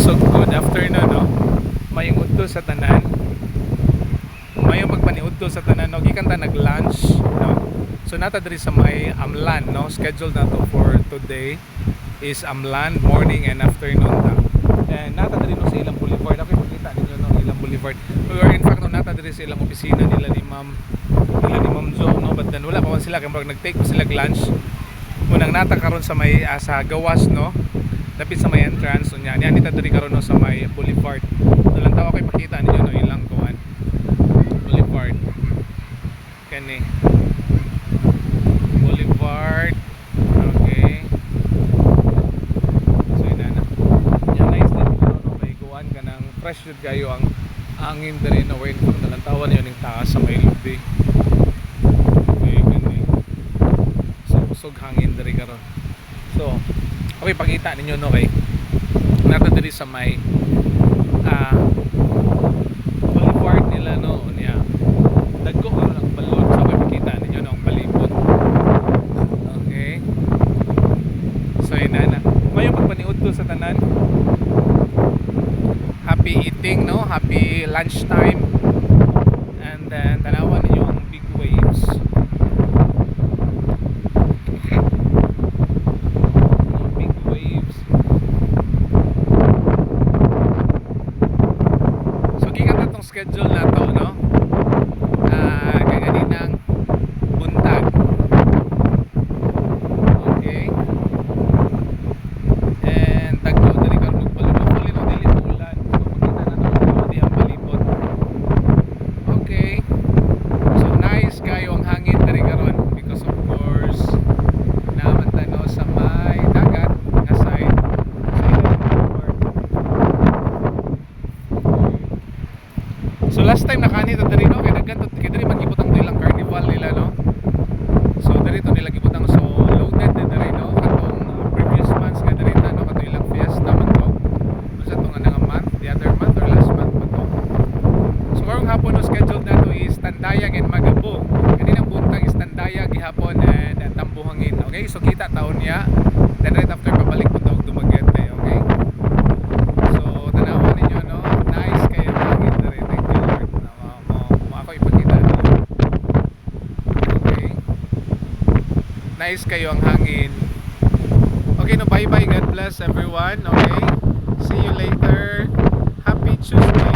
So good afternoon, no? Mayong udto sa tanan. Mayong pagpaniudto sa tanan, no? Gikan ta nag-lunch, no? So nata diri sa may Amlan, no? Schedule na to for today is Amlan, morning and afternoon ta. And nata diri no sa ilang boulevard. Ako makita ninyo no ilang boulevard. Or in fact no nata diri sa ilang opisina nila ni Ma'am Jo, no? But then wala pa man sila kay nag-take pa sila lunch. Unang nata karon sa may sa gawas, no? Dapit sa may entrance unya niya nita diri karon no sa may boulevard. Dalang tawo kay pakita ninyo no ilang kuan boulevard kani boulevard. Okay, so ina na yan, nice din no kay kuan kanang fresh jud kayo ang hangin diri no way kung dalang tawo niyo ning taas sa may lobby. Okay, kani so usog hangin diri karon. So okay, pakita ninyo no kay nata diri sa may boulevard nila no niya dagko ang lang balon. So okay, pakita ninyo no ang palibot. Okay, so ina na mayo pagpaniudto sa tanan. Happy eating, no? Happy lunchtime. And then tanawan ninyo ang big waves. Schedule na to, no? Kaganinang buntag. Okay. And tagto diri karon magbalon no dili ulan. So makita na to di ang palibot. Okay. So nice kayo ang hangin diri karon because of course naman tanaw sa may dagat nga side. So last time nakani ta diri no kay daghan kay diri magibutang to ilang carnival nila, no. So diri to nila gibutang so loaded din diri no katong previous months nga diri ta no kato ilang fiesta man to. Unsa to nga nga month, the other month or last month pa to. So karong hapon no scheduled na to is Tandayag and Magabo. Kaninang buntag is Tandayag gihapon and Tambuhangin. Okay, so kita taon niya. Then right after pabalik po to Dumaguete. Okay. So tanawan ninyo no. Nice kayo hangin diri. Nice kayo ang hangin. Okay, no, bye bye. God bless everyone. Okay, see you later. Happy Tuesday.